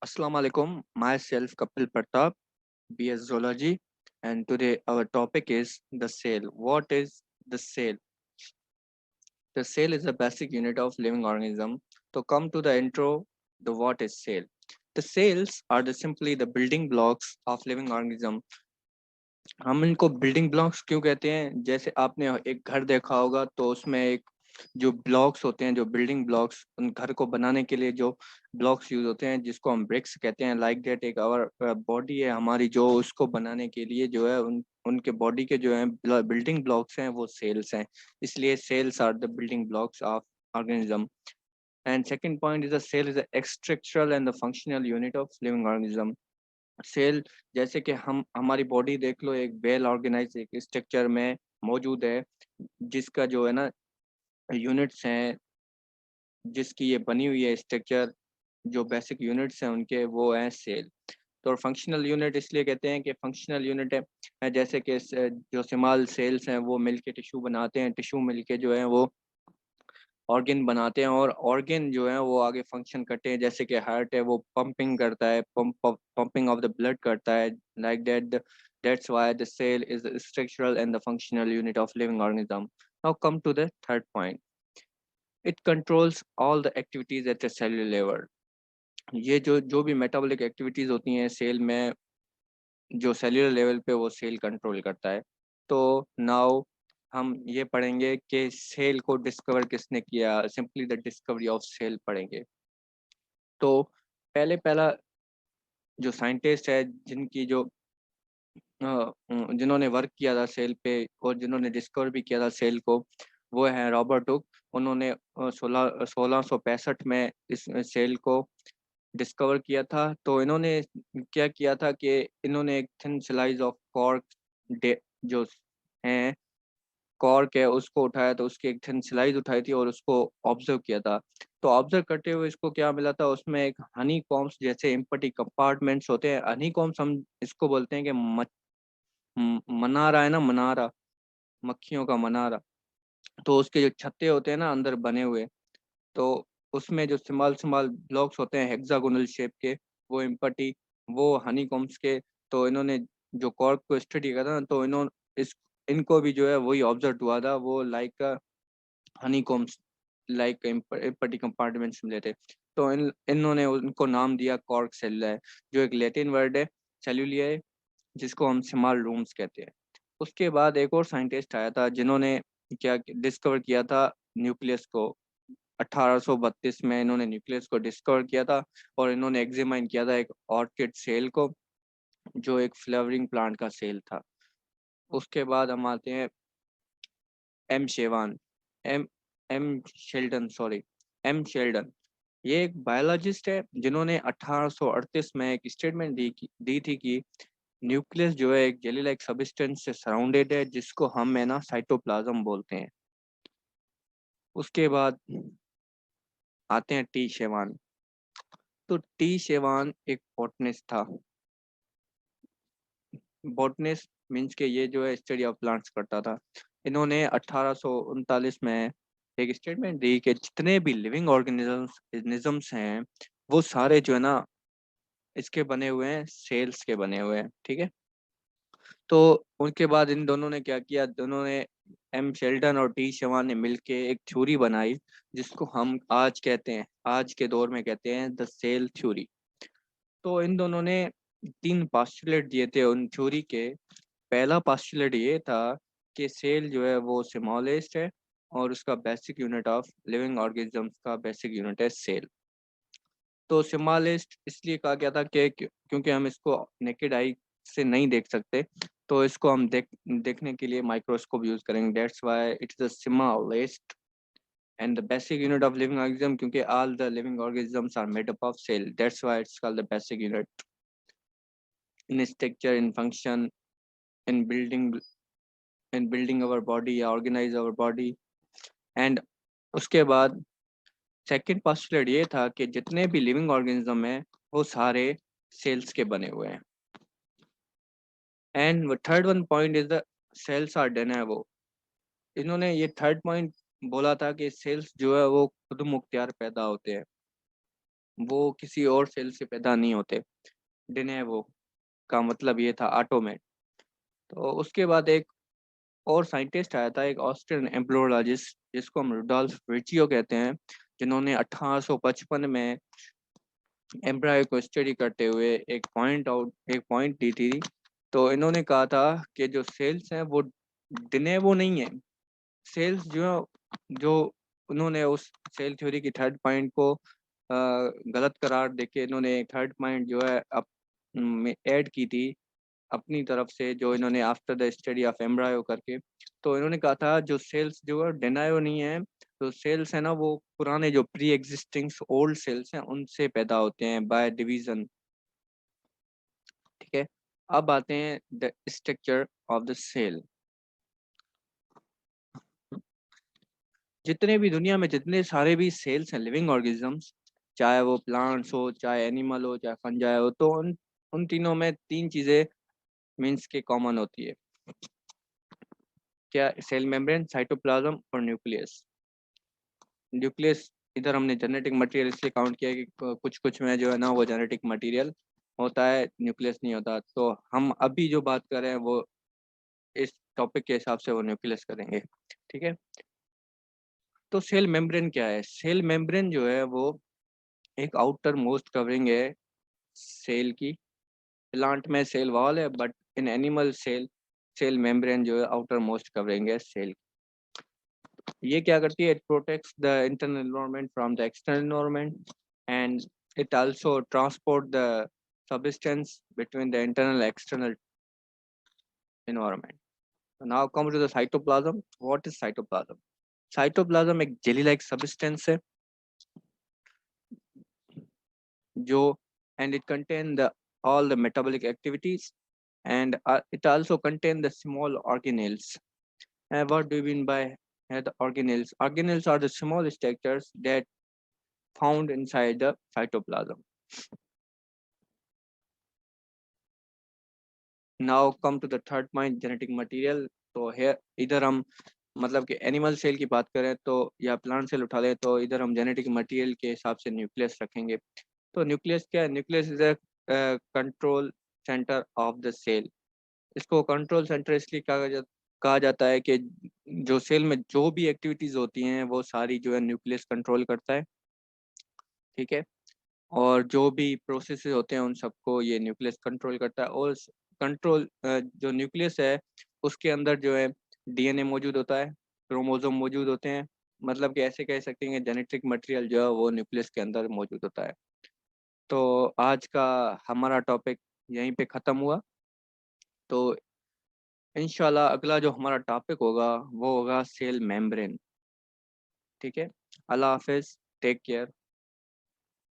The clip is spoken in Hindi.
Assalamu alaikum. Myself Kapil Pratap, BS Zoology, and today our topic is the cell. What is the cell? The cell is a basic unit of living organism. To come to the intro, the what is cell? The cells are simply the building blocks of living organism. हम इनको बिल्डिंग ब्लॉक्स क्यों कहते हैं? जैसे आपने एक घर देखा होगा तो उसमें एक जो ब्लॉक्स होते हैं, जो बिल्डिंग ब्लॉक्स, उन घर को बनाने के लिए जो ब्लॉक्स यूज होते हैं जिसको हम ब्रिक्स कहते हैं, लाइक दैट एक आवर बॉडी है हमारी, जो उसको बनाने के लिए जो है उनके बॉडी के जो है बिल्डिंग ब्लॉक्स हैं वो सेल्स हैं। इसलिए cells are the building blocks of organism. And second point is the cell is the structural and the functional unit of living organism. Cell, जैसे कि हम हमारी बॉडी देख लो, एक वेल ऑर्गेनाइज एक स्ट्रक्चर में मौजूद है, जिसका जो है ना यूनिट्स हैं, जिसकी ये बनी हुई है स्ट्रक्चर, जो बेसिक यूनिट्स हैं उनके, वो हैं सेल। तो फंक्शनल यूनिट इसलिए कहते हैं कि फंक्शनल यूनिट है जैसे कि जो स्मॉल सेल्स हैं वो मिलके टिश्यू बनाते हैं, टिश्यू मिलके जो है वो ऑर्गेन बनाते हैं, और ऑर्गेन जो है वो आगे फंक्शन करते हैं। जैसे कि हार्ट है वो पंपिंग करता है, पंपिंग ऑफ द ब्लड करता है, like that. That's why the cell is the structural and the functional unit of living organism. Now come to the third point. It controls all the activities at the cellular level. ये जो जो भी मेटाबॉलिक एक्टिविटीज होती हैं सेल में, जो सेल्यूलर लेवल पे वो सेल कंट्रोल करता है। तो नाउ हम ये पढ़ेंगे कि सेल को डिस्कवर किसने किया, simply the discovery of cell पढ़ेंगे। तो पहला जो साइंटिस्ट है जिनकी जो जिन्होंने वर्क किया था सेल पे और जिन्होंने डिस्कवर भी किया था सेल को, वो है रॉबर्ट हुक। उन्होंने 1665 में इस सेल को डिस्कवर किया था। तो इन्होंने क्या किया था कि इन्होंने एक थिन स्लाइस ऑफ कॉर्क, जो है कॉर्क है, उसको उठाया, तो उसकी एक थिन स्लाइस उठाई थी और उसको ऑब्जर्व किया था। तो ऑब्जर्व करते हुए इसको क्या मिला था, उसमें एक हनी कॉम्स जैसे एम्पटी कंपार्टमेंट्स होते हैं। हनी कॉम्स हम इसको बोलते हैं कि मनारा है ना, मनारा, मक्खियों का मनारा। तो उसके जो छत्ते होते हैं ना अंदर बने हुए, तो उसमें जो स्मॉल स्मॉल ब्लॉक्स होते हैं हेक्सागोनल शेप के, वो इम्पटी, वो हनी कॉम्स के। तो इन्होंने जो कॉर्क को स्टडी किया था, तो इन्होंने इस इनको भी जो है वही ऑब्जर्व हुआ था, वो like honeycombs, like empty compartments मिले थे। तो इन्होंने उनको नाम दिया कॉर्क सेल, जो एक लैटिन वर्ड है सेल्यूलिया है, जिसको हम स्मॉल रूम्स कहते हैं। उसके बाद एक और साइंटिस्ट आया था जिन्होंने क्या डिस्कवर किया था, न्यूक्लियस को। 1832 में इन्होंने न्यूक्लियस को डिस्कवर किया था, और इन्होंने एग्जामाइन किया था एक ऑर्किड सेल को, जो एक फ्लावरिंग प्लांट का सेल था। उसके बाद हम आते हैं M Schwann, M M Sheldon, sorry, M Sheldon. ये एक बायोलॉजिस्ट है जिन्होंने 1838 में एक स्टेटमेंट दी थी कि न्यूक्लियस जो है एक जेली लाइक सब्सटेंस से सराउंडेड है, जिसको हम है ना साइटोप्लाज्म बोलते हैं। उसके बाद आते हैं टी शेवान। तो टी शेवान एक बॉटनिस्ट था। बॉटनिस्ट मीन्स के ये जो है स्टडी ऑफ प्लांट्स करता था। इन्होंने 1839 में एक स्टेटमेंट दी कि जितने भी लिविंग ऑर्गेनिजम्स हैं वो सारे जो है ना इसके बने हुए हैं, सेल्स के बने हुए हैं, ठीक है। तो उनके बाद इन दोनों ने क्या किया, दोनों ने, एम शेल्डन और टी शवान ने मिलके एक थ्योरी बनाई, जिसको हम आज कहते हैं, आज के दौर में कहते हैं द सेल थ्योरी। तो इन दोनों ने 3 पास्टुलेट दिए थे उन थ्योरी के। पहला पास्टुलेट ये था कि सेल जो है वो स्मॉलेस्ट है, और उसका basic unit of living organisms का बेसिक यूनिट है सेल। तो स्मॉलेस्ट इसलिए कहा गया था कि क्योंकि हम इसको नेकेड आई से नहीं देख सकते, तो इसको हम देखने के लिए माइक्रोस्कोप यूज करेंगे। That's why it is the smallest and the basic unit of living organism, क्योंकि all the living organisms are made up of cell, that's why it's called the basic unit in structure, in function, in building our body या ऑर्गेनाइज अवर बॉडी। एंड उसके बाद सेकंड पोस्टुलेट ये था कि जितने भी लिविंग ऑर्गेनिज्म हैं वो सारे सेल्स के बने हुए हैं। And third one point is the cells are de novo. इन्होंने ये थर्ड पॉइंट बोला था कि सेल्स जो है वो खुद मुख्तियार पैदा होते हैं। वो किसी और सेल से पैदा नहीं होते। डिनेवो का मतलब ये था ऑटोमेट। तो उसके बाद एक और साइंटिस्ट आया था, एक ऑस्ट्रियन एम्ब्रियोलॉजिस्ट जिसको हम रुडोल्फ विर्चियो कहते हैं, जिन्होंने 1855 में एम्ब्रायो को स्टडी करते हुए एक पॉइंट दी थी। तो इन्होंने कहा था कि जो सेल्स हैं वो डिनेवो नहीं है। सेल्स जो उन्होंने उस सेल थ्योरी की थर्ड पॉइंट को गलत करार देके इन्होंने थर्ड पॉइंट जो है में ऐड की थी अपनी तरफ से, जो इन्होंने after the study of embryo करके। तो इन्होंने कहा था जो सेल्स जो है डेनायो नहीं है, तो सेल्स है ना वो पुराने जो प्री एग्जिस्टिंग ओल्ड सेल्स हैं उनसे पैदा होते हैं बाय डिवीजन। ठीक है, अब आते हैं the structure of the cell. जितने भी दुनिया में जितने सारे भी सेल्स हैं, लिविंग ऑर्गेनिजम्स, चाहे वो प्लांट्स हो, चाहे एनिमल हो, चाहे फंजाई हो, तो उन उन तीनों में तीन चीजें मीन्स के कॉमन होती है। क्या? सेल मेम्ब्रेन, साइटोप्लाज्म और न्यूक्लियस। न्यूक्लियस इधर हमने जेनेटिक मटेरियल इसलिए काउंट किया कि कुछ कुछ में जो है ना वो जेनेटिक मटेरियल होता है, न्यूक्लियस नहीं होता। तो हम अभी जो बात कर रहे हैं वो इस टॉपिक के हिसाब से वो न्यूक्लियस करेंगे। ठीक है, तो सेल मेम्ब्रेन क्या है? सेल मेम्ब्रेन जो है वो एक आउटर मोस्ट कवरिंग है सेल की। प्लांट में सेल वॉल है, but in animal cell cell membrane जो है आउटर मोस्ट कवरिंग है सेल। ये क्या करती है? It protects the internal environment from the external environment, and it also transport the substance between the internal and external environment. So now come to the cytoplasm. What is cytoplasm? Cytoplasm एक jelly like substance है जो, and it contain the all the metabolic activities, and it also contain the small organelles. And what do you mean by the organelles? Organelles are the small structures that found inside the cytoplasm. Now come to the third point, genetic material. तो है इधर हम मतलब कि एनिमल सेल की बात करें तो या प्लांट सेल उठा लें तो इधर हम जेनेटिक मटेरियल के हिसाब से न्यूक्लियस रखेंगे। तो न्यूक्लियस क्या है? Nucleus is a control centre of the cell. इसको कंट्रोल सेंटर इसलिए कहा जाता है कि जो सेल में जो भी एक्टिविटीज होती हैं वो सारी जो है न्यूक्लियस कंट्रोल करता है। ठीक है, और जो भी प्रोसेसेस होते हैं उन सबको ये न्यूक्लियस कंट्रोल करता है। और कंट्रोल जो न्यूक्लियस है उसके अंदर जो है डीएनए मौजूद होता है, क्रोमोसोम मौजूद होते हैं। मतलब कि ऐसे कह सकते हैं कि जेनेटिक मटेरियल जो है वो न्यूक्लियस के अंदर मौजूद होता है। तो आज का हमारा टॉपिक यहीं पे ख़त्म हुआ। तो इंशाल्लाह अगला जो हमारा टॉपिक होगा वो होगा सेल मेम्ब्रेन। ठीक है, अल्लाह हाफिज़, टेक केयर।